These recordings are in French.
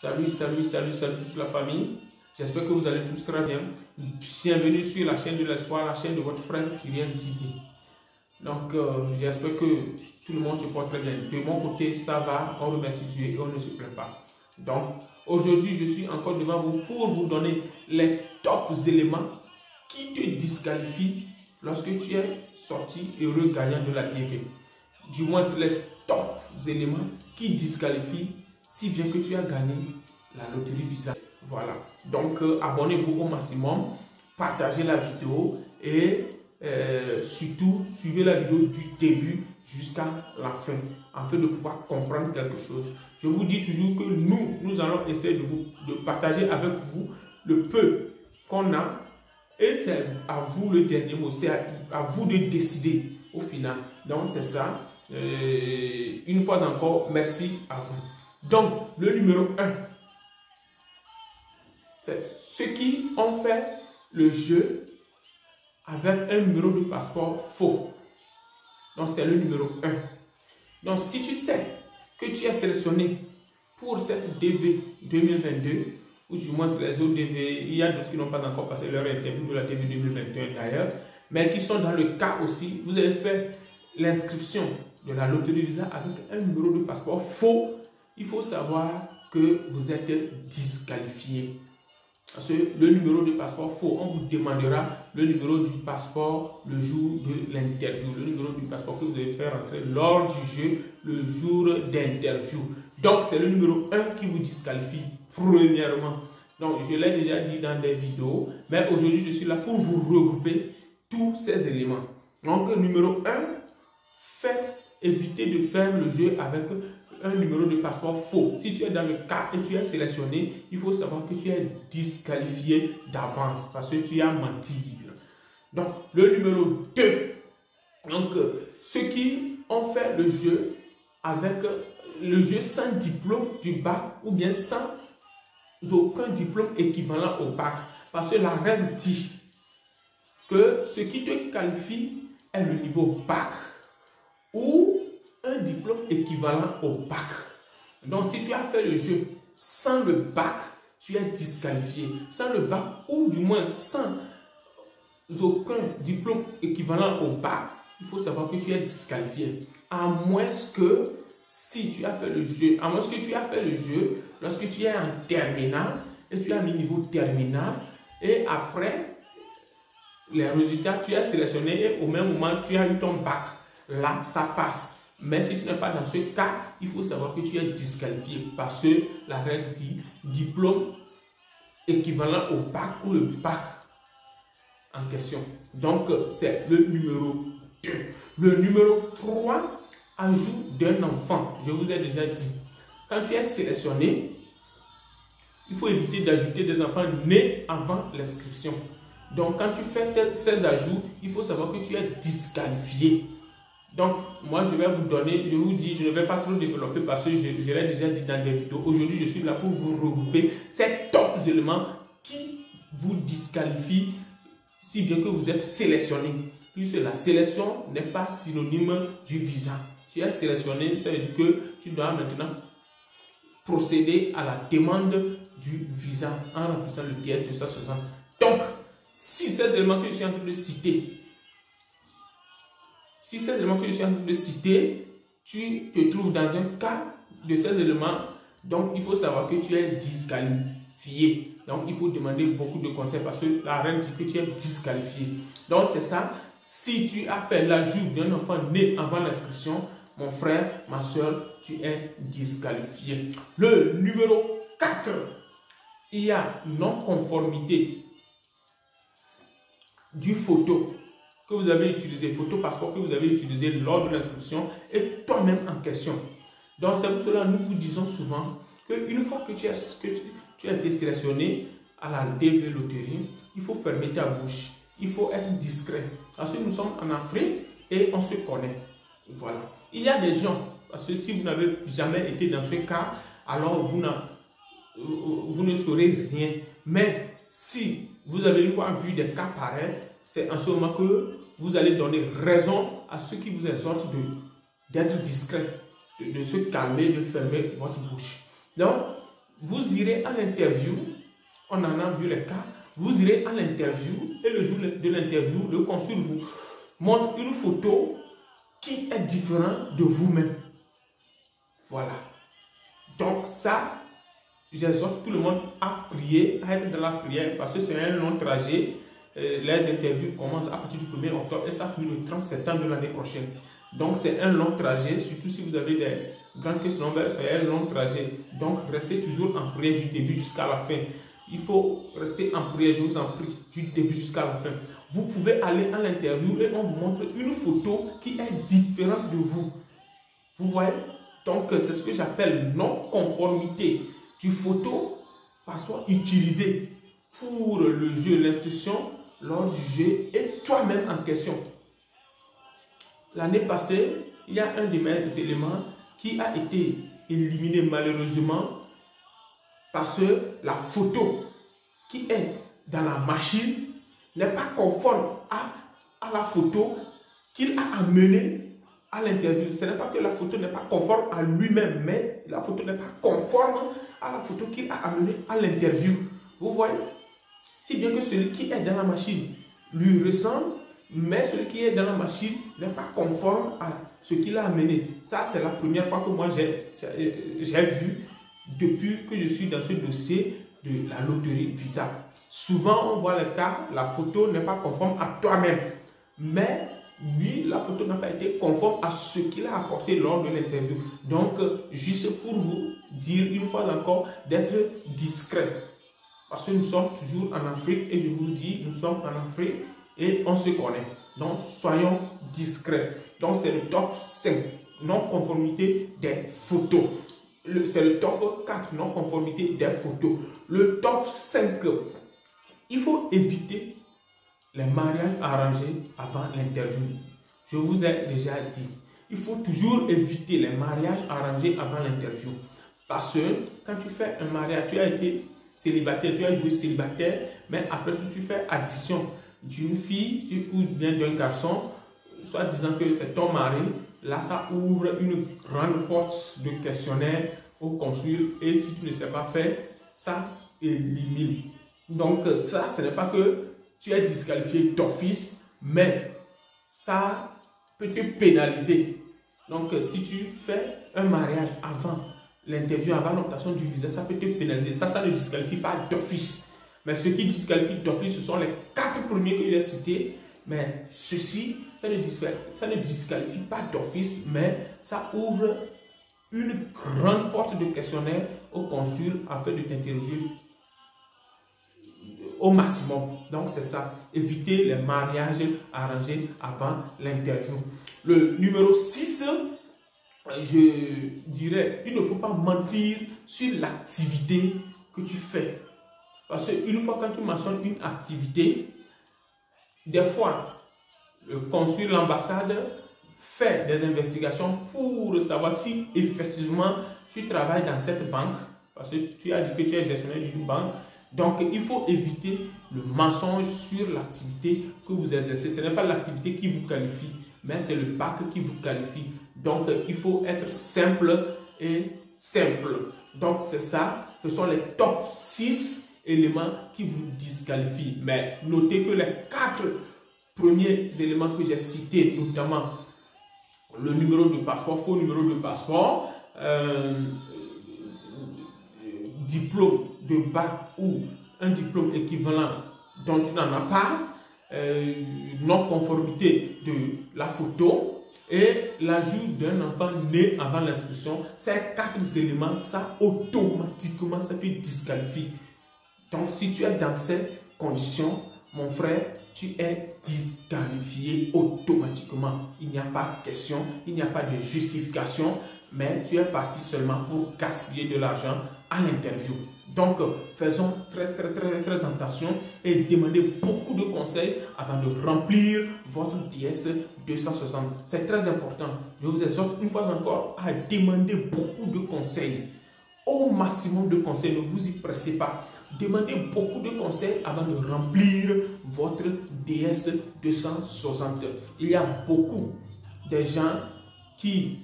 Salut toute la famille. J'espère que vous allez tous très bien. Bienvenue sur la chaîne de l'espoir, la chaîne de votre frère Kyrian Didi. Donc, j'espère que tout le monde se porte très bien. De mon côté, ça va. On remercie Dieu et on ne se plaint pas. Donc, aujourd'hui, je suis encore devant vous pour vous donner les tops éléments qui te disqualifient lorsque tu es sorti heureux gagnant de la TV. Du moins, c'est les tops éléments qui disqualifient si bien que tu as gagné la loterie Visa. Voilà. Donc, abonnez-vous au maximum, partagez la vidéo et surtout, suivez la vidéo du début jusqu'à la fin, afin de pouvoir comprendre quelque chose. Je vous dis toujours que nous allons essayer de partager avec vous le peu qu'on a et c'est à vous le dernier mot, c'est à vous de décider au final. Donc, c'est ça. Une fois encore, merci à vous. Donc, le numéro 1, c'est ceux qui ont fait le jeu avec un numéro de passeport faux. Donc, c'est le numéro 1. Donc, si tu sais que tu es sélectionné pour cette DV 2022, ou du moins les autres DV, il y a d'autres qui n'ont pas encore passé leur interview de la DV 2021 d'ailleurs, mais qui sont dans le cas aussi, vous avez fait l'inscription de la loterie Visa avec un numéro de passeport faux, il faut savoir que vous êtes disqualifié. Parce que le numéro de passeport faux, on vous demandera le numéro du passeport le jour de l'interview, le numéro du passeport que vous avez fait rentrer lors du jeu le jour d'interview. Donc, c'est le numéro 1 qui vous disqualifie, premièrement. Donc, je l'ai déjà dit dans des vidéos, mais aujourd'hui, je suis là pour vous regrouper tous ces éléments. Donc, numéro 1, évitez de faire le jeu avec un numéro de passeport faux. Si tu es dans le cas et tu es sélectionné, il faut savoir que tu es disqualifié d'avance parce que tu as menti. Donc, le numéro 2. Donc, ceux qui ont fait le jeu avec le jeu sans diplôme du bac ou bien sans aucun diplôme équivalent au bac. Parce que la règle dit que ce qui te qualifie est le niveau bac ou un diplôme équivalent au bac. Donc, si tu as fait le jeu sans le bac, tu es disqualifié. Sans le bac, ou du moins sans aucun diplôme équivalent au bac, il faut savoir que tu es disqualifié. À moins que si tu as fait le jeu, à moins que tu as fait le jeu lorsque tu es en terminale et tu as mis niveau terminal et après les résultats, tu es sélectionné et au même moment tu as eu ton bac. Là, ça passe. Mais si tu n'es pas dans ce cas, il faut savoir que tu es disqualifié parce que la règle dit diplôme équivalent au bac ou le bac en question. Donc, c'est le numéro 2. Le numéro 3, ajout d'un enfant. Je vous ai déjà dit, quand tu es sélectionné, il faut éviter d'ajouter des enfants nés avant l'inscription. Donc, quand tu fais ces ajouts, il faut savoir que tu es disqualifié. Donc, moi, je vais vous donner, je vous dis, je ne vais pas trop développer parce que je l'ai déjà dit dans des vidéos. Aujourd'hui, je suis là pour vous regrouper ces top éléments qui vous disqualifient si bien que vous êtes sélectionné. Puisque la sélection n'est pas synonyme du visa. Tu es sélectionné, ça veut dire que tu dois maintenant procéder à la demande du visa en remplissant le TS 260. Donc, si ces éléments que je suis en train de citer, tu te trouves dans un cas de ces éléments, donc il faut savoir que tu es disqualifié. Donc il faut demander beaucoup de conseils parce que la règle dit que tu es disqualifié. Donc c'est ça. Si tu as fait l'ajout d'un enfant né avant l'inscription, mon frère, ma soeur, tu es disqualifié. Le numéro 4, il y a non-conformité du photo que vous avez utilisé, photo passeport que vous avez utilisé lors de l'inscription et toi-même en question. Donc c'est pour cela que nous vous disons souvent qu'une fois que tu as été sélectionné à la DV loterie, il faut fermer ta bouche, il faut être discret. Parce que nous sommes en Afrique et on se connaît. Voilà. Il y a des gens, parce que si vous n'avez jamais été dans ce cas, alors vous ne saurez rien. Mais si vous avez une fois vu des cas pareils, c'est en ce moment que vous allez donner raison à ceux qui vous exhortent d'être discret, de se calmer, de fermer votre bouche. Donc, vous irez à l'interview, on en a vu les cas, vous irez à l'interview et le jour de l'interview, le consul vous montre une photo qui est différente de vous-même. Voilà. Donc ça, j'exhorte tout le monde à prier, à être dans la prière parce que c'est un long trajet. Les interviews commencent à partir du 1er octobre et ça finit le 30 septembre de l'année prochaine. Donc c'est un long trajet, surtout si vous avez des grandes questions, c'est un long trajet. Donc restez toujours en prière du début jusqu'à la fin. Il faut rester en prière, je vous en prie, du début jusqu'à la fin. Vous pouvez aller à l'interview et on vous montre une photo qui est différente de vous. Vous voyez? Donc c'est ce que j'appelle non-conformité du photo, passeport utilisé pour le jeu, l'inscription lors du jeu et toi-même en question. L'année passée, il y a un de mes éléments qui a été éliminé malheureusement parce que la photo qui est dans la machine n'est pas conforme à la photo qu'il a amenée à l'interview. Ce n'est pas que la photo n'est pas conforme à lui-même, mais la photo n'est pas conforme à la photo qu'il a amenée à l'interview. Vous voyez? Si bien que celui qui est dans la machine lui ressemble, mais celui qui est dans la machine n'est pas conforme à ce qu'il a amené. Ça, c'est la première fois que moi j'ai vu depuis que je suis dans ce dossier de la loterie Visa. Souvent, on voit le cas, la photo n'est pas conforme à toi-même. Mais lui, la photo n'a pas été conforme à ce qu'il a apporté lors de l'interview. Donc, juste pour vous dire une fois encore d'être discret. Parce que nous sommes toujours en Afrique et je vous dis, nous sommes en Afrique et on se connaît. Donc, soyons discrets. Donc, c'est le top 5, non-conformité des photos. C'est le top 4, non-conformité des photos. Le top 5, il faut éviter les mariages arrangés avant l'interview. Je vous ai déjà dit, il faut toujours éviter les mariages arrangés avant l'interview. Parce que quand tu fais un mariage, tu as été célibataire, tu as joué célibataire, mais après tu fais addition d'une fille ou bien d'un garçon, soit disant que c'est ton mari, là ça ouvre une grande porte de questionnaire au consul et si tu ne sais pas faire, ça élimine. Donc ça, ce n'est pas que tu es disqualifié d'office, mais ça peut te pénaliser. Donc si tu fais un mariage avant l'interview, avant l'obtention du visa, ça peut te pénaliser. Ça ne disqualifie pas d'office. Mais ce qui disqualifie d'office, ce sont les 4 premiers que j'ai cités. Mais ceci, ça ne disqualifie pas d'office, mais ça ouvre une grande porte de questionnaire au consul afin de t'interroger au maximum. Donc c'est ça, éviter les mariages arrangés avant l'interview. Le numéro 6, je dirais, il ne faut pas mentir sur l'activité que tu fais. Parce qu'une fois quand tu mentionnes une activité, des fois, le consul, l'ambassade fait des investigations pour savoir si effectivement tu travailles dans cette banque. Parce que tu as dit que tu es gestionnaire d'une banque. Donc, il faut éviter le mensonge sur l'activité que vous exercez. Ce n'est pas l'activité qui vous qualifie, mais c'est le bac qui vous qualifie. Donc, il faut être simple et simple. Donc, c'est ça. Ce sont les top 6 éléments qui vous disqualifient. Mais notez que les 4 premiers éléments que j'ai cités, notamment le numéro de passeport, faux numéro de passeport, diplôme de bac ou un diplôme équivalent dont tu n'en as pas, non-conformité de la photo et l'ajout d'un enfant né avant l'inscription, ces 4 éléments, ça automatiquement, ça te disqualifie. Donc, si tu es dans ces conditions, mon frère, tu es disqualifié automatiquement. Il n'y a pas de question, il n'y a pas de justification, mais tu es parti seulement pour gaspiller de l'argent à l'interview. Donc, faisons très attention et demandez beaucoup de conseils avant de remplir votre DS 260. C'est très important. Je vous exhorte une fois encore à demander beaucoup de conseils. Au maximum de conseils, ne vous y pressez pas. Demandez beaucoup de conseils avant de remplir votre DS 260. Il y a beaucoup de gens qui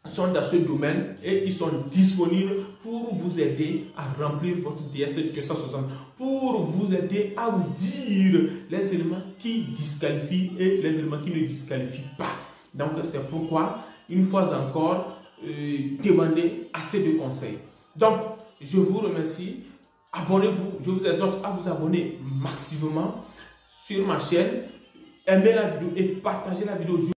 sont dans ce domaine et ils sont disponibles pour vous aider à remplir votre DS 260, pour vous aider à vous dire les éléments qui disqualifient et les éléments qui ne disqualifient pas. Donc c'est pourquoi, une fois encore, demandez assez de conseils. Donc, je vous remercie. Abonnez-vous. Je vous exhorte à vous abonner massivement sur ma chaîne. Aimez la vidéo et partagez la vidéo.